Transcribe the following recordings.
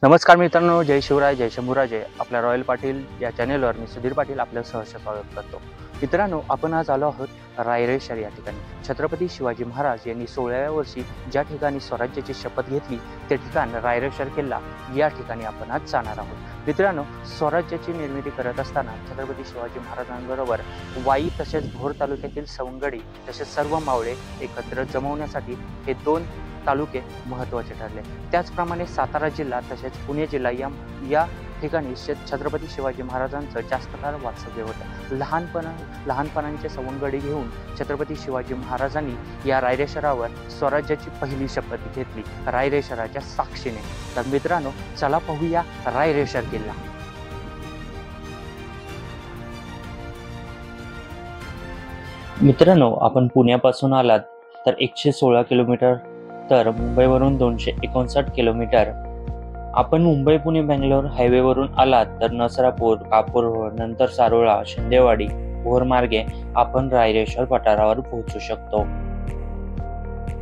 नमस्कार मित्रांनो, जय शिवराय, जय शंभूराजे. आपल्या रॉयल पाटील या चॅनेलवर मी सुधीर पाटील आपलं सहर्ष स्वागत करतो. मित्रांनो, आपण आज आलो आहोत रायरेश्वर या ठिकाणी. छत्रपती शिवाजी महाराज यांनी 16व्या वर्षी ज्या ठिकाणी स्वराज्याची शपथ घेतली ते ठिकाण रायरेश्वर किल्ला या ठिकाणी आपण आज जाणार आहोत. मित्रांनो, स्वराज्याची निर्मिती करत असताना छत्रपती शिवाजी महाराजांबरोबर वाई तसेच भोर तालुक्यातील सवंगडी तसेच सर्व मावळे एकत्र जमवण्यासाठी हे दोन तालुके महत्त्वाचे ठरले. त्याचप्रमाणे सातारा जिल्हा तसेच पुणे जिल्हा या ठिकाणी छत्रपती शिवाजी महाराजांचं जास्त काळ वास्तव्य होतं. लहानपणाचे सवंगडी घेऊन छत्रपती शिवाजी महाराजांनी या रायरेश्वरावर स्वराज्याची पहिली शपथ घेतली रायरेश्वराच्या साक्षीने. तर मित्रांनो, चला पाहूया रायरेश्वर किल्ला. मित्रांनो, आपण पुण्यापासून आलात तर 116 किलोमीटर, तर मुंबईवरून 259 किलोमीटर. आपण मुंबई पुणे बेंगलोर हायवेवरून आलात तर नसरापूर, कापूर, नंतर सारोळा, शिंदेवाडी, भोर मार्गे आपण रायरेश्वर पठारावर पोहोचू शकतो.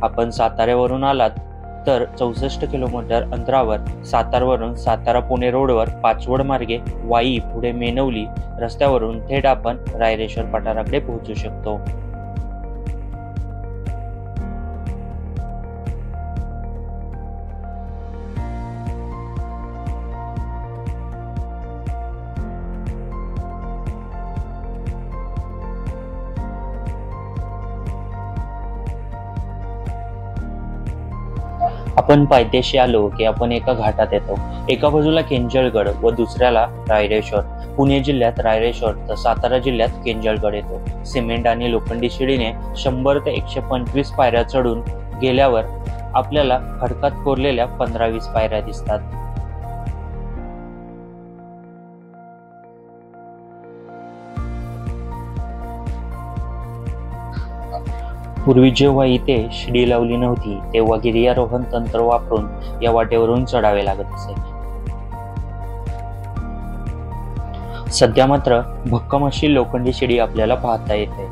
आपण साताऱ्यावरून आलात तर 64 किलोमीटर अंतरावर सातारवरून सातारा पुणे रोडवर पाचवड मार्गे वाई पुढे मेनवली रस्त्यावरून थेट आपण रायरेश्वर पठाराकडे पोहोचू शकतो. आपण पायथ्याशी आलो की आपण एका घाटात येतो. एका बाजूला केंजळगड व दुसऱ्याला रायरेश्वर. पुणे जिल्ह्यात रायरेश्वर तर सातारा जिल्ह्यात केंजळगड येतो. सिमेंट आणि लोखंडी शिडीने 100 ते 125 पायऱ्या चढून गेल्यावर आपल्याला खडकात कोरलेल्या 15-20 पायऱ्या दिसतात. पूर्वी जेव्हा इथे शिडी लावली नव्हती तेव्हा गिर्यारोहण तंत्र वापरून या वाटेवरून चढावे लागत असे. सध्या मात्र भक्कम अशी लोखंडी शिडी आपल्याला पाहता येते.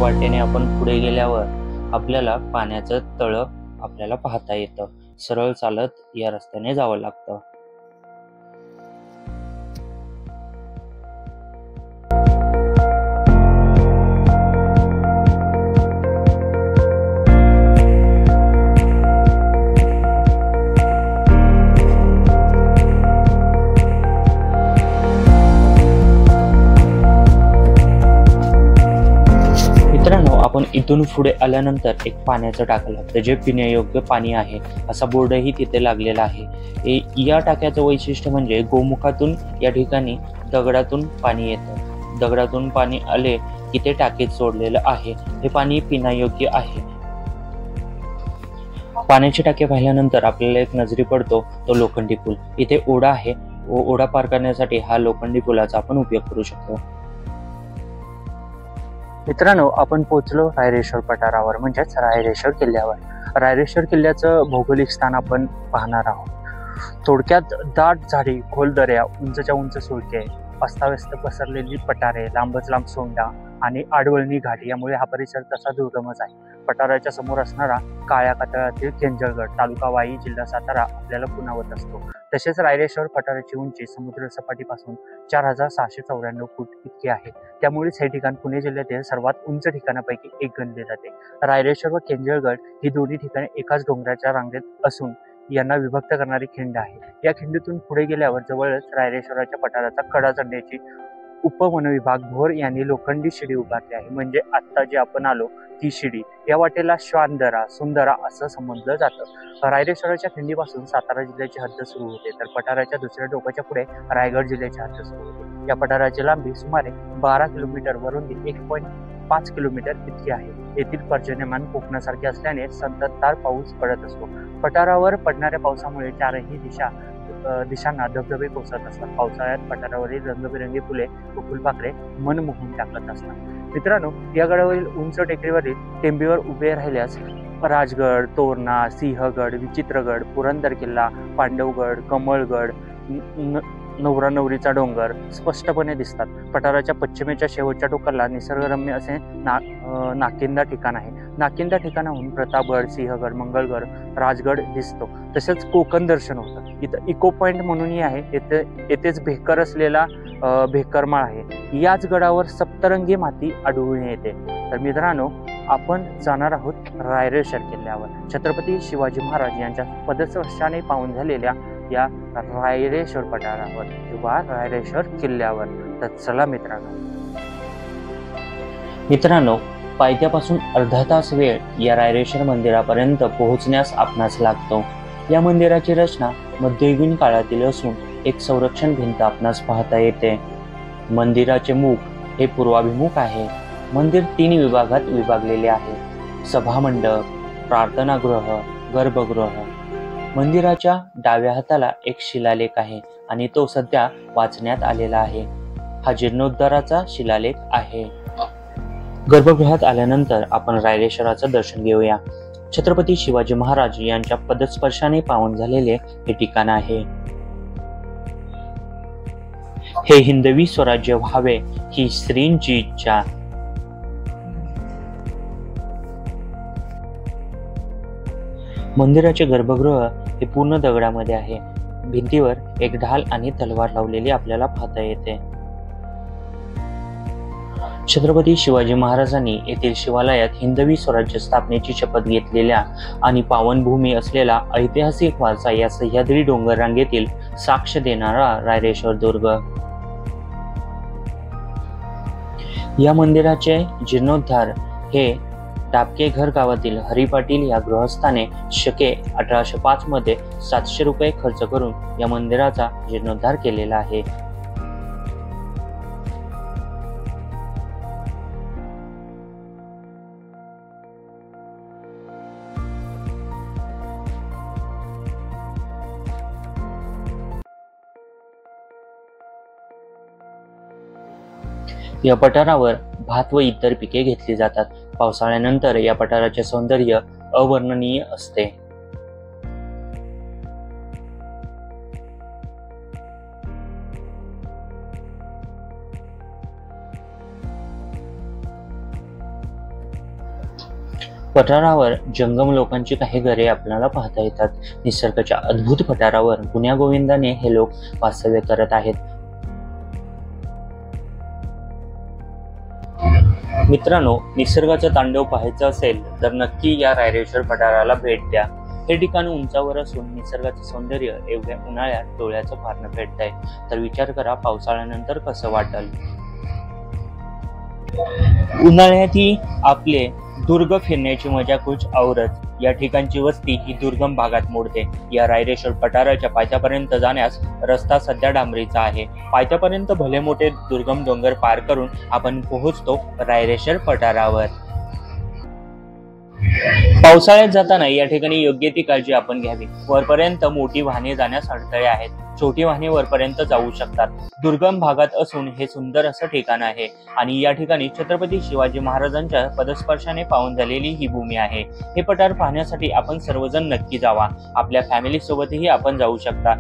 वाटेने आपण पुढे गेल्यावर आपल्याला पाण्याचं तळ आपल्याला पाहता येतं. सरळ चालत या रस्त्याने जावं लागतं. आपण तिथून पुढे आल्यानंतर एक पाण्याचं टाकं लागतं, जे पिण्यायोग्य पाणी आहे असा बोर्डही तिथे लागलेला आहे. या टाक्याचं वैशिष्ट्य म्हणजे गोमुखातून या ठिकाणी दगडातून पाणी येतं. दगडातून पाणी आले की ते टाकीत सोडलेलं आहे. हे पाणी पिण्यायोग्य आहे. पाण्याची टाकी पाहिल्यानंतर आपल्याला एक नजरी पडतो तो लोखंडी पूल. इथे ओढा आहे. ओढा पार करण्यासाठी हा लोखंडी पुलाचा आपण उपयोग करू शकतो. मित्रांनो, आपण पोहोचलो रायरेश्वर पठारावर, म्हणजेच रायरेश्वर किल्ल्यावर. रायरेश्वर किल्ल्याचं भौगोलिक स्थान आपण पाहणार आहोत. थोडक्यात दाट झाडी, खोल दऱ्या, उंचच्या उंच सुळके, अस्ताव्यस्त पसरलेली पठारे, लांबच लांब सोंडा आणि आडवळणी घाटी यामुळे हा परिसर तसा दुर्गमच आहे. पठाराच्या समोर असणारा काळ्या कातळातील केंजळगड, तालुका वाई, जिल्हा सातारा आपल्याला खुणावत असतो. तसेच रायरेश्वर पठाराची उंची समुद्र सपाटीपासून 4694 फूट इतकी आहे. त्यामुळेच हे ठिकाण पुणे जिल्ह्यातील सर्वात उंच ठिकाणापैकी एक गणले जाते. रायरेश्वर व केंजळगड ही दोन्ही ठिकाणे एकाच डोंगराच्या रांगेत असून यांना विभक्त करणारी खिंड आहे. या खिंडीतून पुढे गेल्यावर जवळच रायरेश्वराच्या पठाराचा कडा चढण्याची उपवनविभाग भोर यांनी लोखंडी शिडी उभारली आहे. म्हणजे आता जे आपण आलो ती शिडी. या वाटेला श्वानदरा, सुंदरा असं समजलं जातं. रायरेश्वराच्या खिंडीपासून सातारा जिल्ह्याची हद्द सुरू होते, तर पठाराच्या दुसऱ्या टोकाच्या पुढे रायगड जिल्ह्याची हद्द सुरू होते. या पठाराची लांबी सुमारे 12 किलोमीटर व रुंदी 1.5 किलोमीटर इतकी आहे. येथील पर्जन्यमान कोकणासारखे असल्याने संततधार पाऊस पडत असतो. पठारावर पडणाऱ्या पावसामुळे चारही दिशांना धबधबे कोसळत असतात. पावसाळ्यात पठारावरील रंगबिरंगी फुले व फुलपाखरे मन मोहून टाकत असतात. मित्रांनो, या गडावरील उंच टेकडीवरील टेंबीवर उभे राहिल्यास राजगड, तोरणा, सिंहगड, विचित्रगड, पुरंदर किल्ला, पांडवगड, कमळगड, नवरा नवरीचा डोंगर स्पष्टपणे दिसतात. पठाराच्या पश्चिमेच्या शेवटच्या टोकाला निसर्गरम्य असे नाकिंदा ठिकाण आहे. नाकिंदा ठिकाणाहून प्रतापगड, सिंहगड, मंगळगड, राजगड दिसतो. तसेच कोकण दर्शन होतं. इथं इको पॉइंट म्हणूनही आहे. येथेच भेकर असलेला भेकरमाळ आहे. याच गडावर सप्तरंगी माती आढळून येते. तर मित्रांनो, आपण जाणार आहोत रायरेश्वर किल्ल्यावर. छत्रपती शिवाजी महाराज यांच्या पदस्पर्शाने पावन झालेल्या या रायरेश्वर पठारावर किंवा रायरेश्वर किल्ल्यावर. तर चला मित्रांनो, पायथ्यापासून अर्धा तास वेळ या रायरेश्वर मंदिरापर्यंत पोहोचण्यास आपणास लागतो. या मंदिराची रचना मध्ययुगीन काळातील असून एक संरक्षण भिंत आपणास पाहता येते. मंदिराचे मुख हे पूर्वाभिमुख आहे. मंदिर 3 विभागात विभागलेले आहे: सभामंडप, प्रार्थनागृह, गर्भगृह. मंदिराच्या डाव्या हाताला एक शिलालेख आहे आणि तो सध्या वाचण्यात आलेला आहे. हा जीर्णोद्धाराचा शिलालेख आहे. गर्भगृहात आल्यानंतर आपण रायरेश्वराचं दर्शन घेऊया. छत्रपती शिवाजी महाराज यांच्या पदस्पर्शाने पावन झालेले हे ठिकाण आहे. हे हिंदवी स्वराज्य व्हावे ही श्रींची इच्छा. मंदिराचे गर्भगृह हे पूर्ण दगडामध्ये आहे. भिंतीवर एक ढाल आणि तलवार लावलेली आपल्याला पाहता येते. छत्रपती शिवाजी महाराजांनी येथील शिवालयात हिंदवी स्वराज्य स्थापनेची शपथ घेतलेल्या आणि पावनभूमी असलेला ऐतिहासिक वारसा या सह्याद्री डोंगर रांगेतील साक्ष देणारा रायरेश्वर दुर्ग. या मंदिराचे जीर्णोद्धार हे टापकेघर गावातील हरी पाटील या गृहस्थाने शके 1805 मध्ये 700 रुपये खर्च करून या मंदिराचा जीर्णोद्धार केलेला आहे. या पठारावर भात व इतर पिके घेतली जातात. पावसाळ्यानंतर या पठाराचे सौंदर्य अवर्णनीय असते. पठारावर जंगम लोकांची काही घरे आपल्याला पाहता येतात. निसर्गाच्या अद्भुत पठारावर गुण्यागोविंदाने हे लोक वास्तव्य करत आहेत. मित्रांनो, निसर्गाचा तांडव पाहायचा असेल तर नक्की या रायरेश्वर पठाराला भेट द्या. हे ठिकाण उंचावर असून निसर्गाचे सौंदर्य एवढ्या उन्हाळ्यात डोळ्याचं पारणं फेडतंय. तर विचार करा पावसाळ्यानंतर कसं वाटेल. उन्हाळ्यातही आपले दुर्ग फिरण्याची मजा कुछ औरच. या ठिकाणची वस्ती ही दुर्गम भागात मोडते. या रायरेश्वर पठाराच्या पायथ्यापर्यंत जाण्यास रस्ता सध्या डांबरीचा आहे. पायथ्यापर्यंत भले मोठे दुर्गम डोंगर पार करून आपण पोहोचतो रायरेश्वर पठारावर. पावसाळ्यात जाताना या ठिकाणी योग्य ती काळजी आपण घ्यावी. वरपर्यंत मोठी वाहने जाण्यास अडथळे आहेत. छोटी वाहने वरपर्यंत जाऊ शकतात. दुर्गम भागात असून हे सुंदर असं ठिकाण आहे आणि या ठिकाणी छत्रपती शिवाजी महाराजांच्या पदस्पर्शाने पावन झालेली ही भूमी आहे. हे पठार पाहण्यासाठी आपण सर्वजण नक्की जावा. आपल्या फॅमिली सोबतही आपण जाऊ शकता.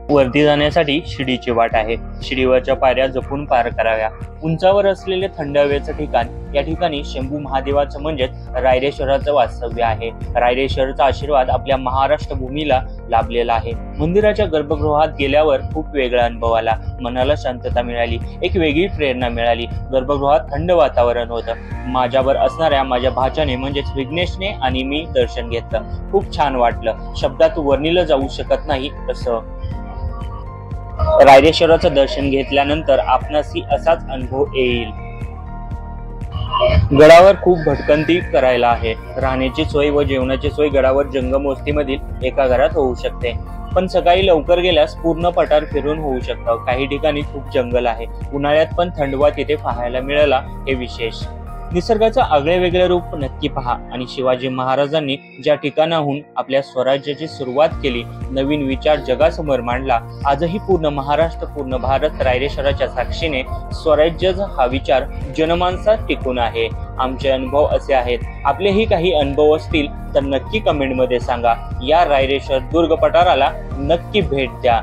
वरती जाण्यासाठी शिडीची वाट आहे. शिडीवरच्या पायऱ्या जपून पार कराव्या. उंचावर असलेले थंड हवेचं ठिकाण. या ठिकाणी शंभू महादेवाचं म्हणजेच रायरेश्वराचं वास्तव्य आहे. रायरेश्वराचा आशीर्वाद आपल्या महाराष्ट्र भूमीला लाभलेला आहे. मंदिराच्या गर्भगृहात गेल्यावर खूप वेगळा अनुभव आला. मनाला शांतता मिळाली. एक वेगळी प्रेरणा मिळाली. गर्भगृहात थंड वातावरण होतं. माझ्यावर असणाऱ्या माझ्या भाच्याने म्हणजेच विघ्नेशने आणि मी दर्शन घेतलं. खूप छान वाटलं. शब्दात वर्णिलं जाऊ शकत नाही असं. रायरेश्वराचं दर्शन घेतल्यानंतर आपणासही असाच अनुभव येईल. गडावर खूप भटकंती करायला आहे. राहण्याची सोय व जेवणाची सोय गडावर जंगम वस्तीमधील एका घरात होऊ शकते. पण सकाळी लवकर गेल्यास पूर्ण पठार फिरून होऊ शकतं. काही ठिकाणी खूप जंगल आहे. उन्हाळ्यात पण थंडवा तिथे पाहायला मिळाला हे विशेष. निसर्गाचं आगळे वेगळे रूप नक्की पहा. आणि शिवाजी महाराजांनी ज्या ठिकाणाहून आपल्या स्वराज्याची सुरुवात केली, नवीन विचार जगासमोर मांडला, आजही पूर्ण महाराष्ट्र, पूर्ण भारत रायरेश्वराच्या साक्षीने स्वराज्य हा विचार जनमानसात टिकून आहे. आमचे अनुभव असे आहेत. आपलेही काही अनुभव असतील तर नक्की कमेंटमध्ये सांगा. या रायरेश्वर दुर्ग पठाराला नक्की भेट द्या.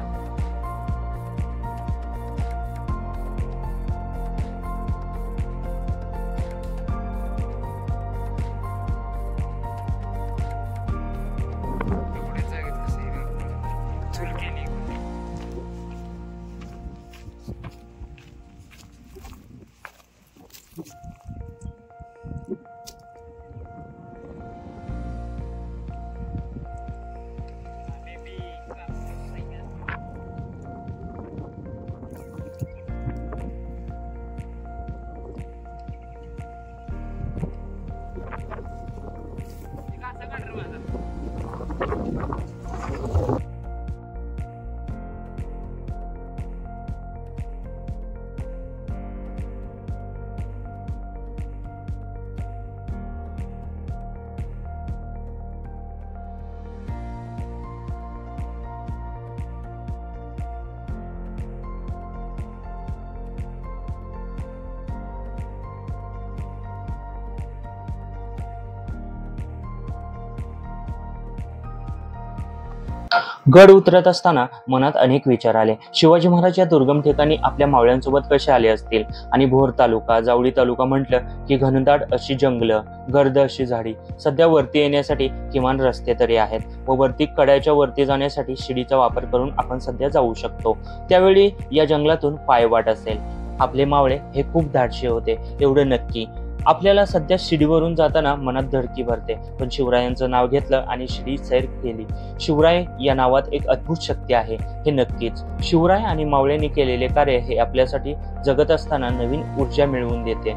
गड उतरत असताना मनात अनेक विचार आले. शिवाजी महाराज या दुर्गम ठिकाणी आपल्या मावळ्यांसोबत कसे आले असतील. आणि भोर तालुका, जावळी तालुका म्हटलं की घनदाट अशी जंगलं, गर्द अशी झाडी. सध्या वरती येण्यासाठी किमान रस्ते तरी आहेत व वरती कड्याच्या वरती जाण्यासाठी शिडीचा वापर करून आपण सध्या जाऊ शकतो. त्यावेळी या जंगलातून पायवाट असेल. आपले मावळे हे खूप धाडशी होते एवढं नक्की. आपल्याला सध्या शिडीवरून जाताना मनात धडकी भरते. पण शिवरायांचं नाव घेतलं आणि शिडी सैर केली. शिवराय या नावात एक अद्भुत शक्ती आहे हे नक्कीच. शिवराय आणि मावळ्यांनी केलेले कार्य हे आपल्यासाठी जगत असताना नवीन ऊर्जा मिळवून देते.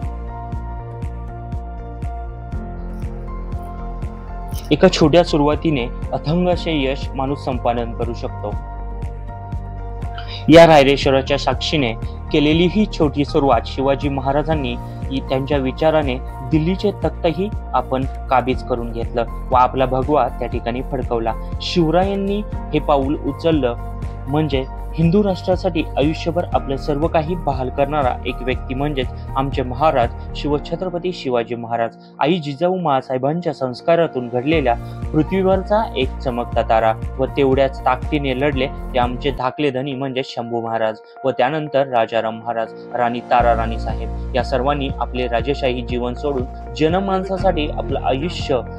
एका छोट्या सुरुवातीने अथंग असे यश माणूस संपादन करू शकतो. या रायरेश्वराच्या साक्षीने केलेली ही छोटी सुरुवात शिवाजी महाराजांनी त्यांच्या विचाराने दिल्लीचे तख्तही आपण काबीज करून घेतलं व आपला भगवा त्या ठिकाणी फडकवला. शिवरायांनी हे पाऊल उचललं म्हणजे हिंदू राष्ट्रासाठी आयुष्यभर आपलं सर्व काही बहाल करणारा एक व्यक्ती म्हणजेच आमचे महाराज शिवछत्रपती शिवाजी महाराज. आई जिजाऊ माँसाहेबांच्या संस्कारातून घडलेल्या पृथ्वीवरचा एक चमकता तारा व तेवढ्याच ताकदीने लढले ते आमचे धाकले धनी म्हणजे शंभू महाराज व त्यानंतर राजाराम महाराज, राणी तारा राणी साहेब. या सर्वांनी आपले राजेशाही जीवन सोडून जनमानसासाठी आपलं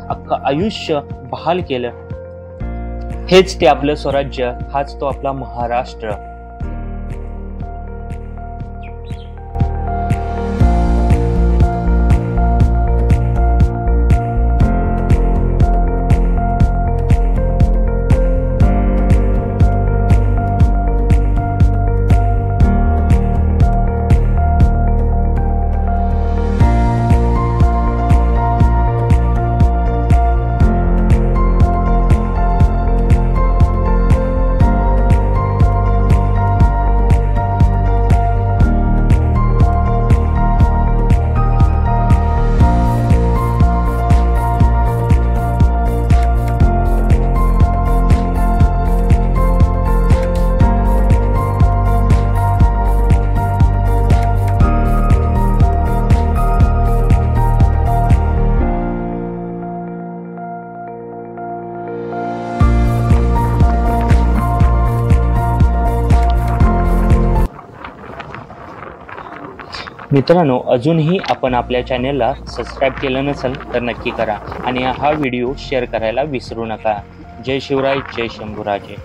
अख्खं आयुष्य बहाल केलं. हेच ते आपलं स्वराज्य, हाच तो आपला महाराष्ट्र. मित्रांनो, अजूनही आपण आपल्या चॅनेलला सबस्क्राईब केलं नसेल तर नक्की करा आणि हा व्हिडिओ शेअर करायला विसरू नका. जय शिवराय, जय शंभूराजे.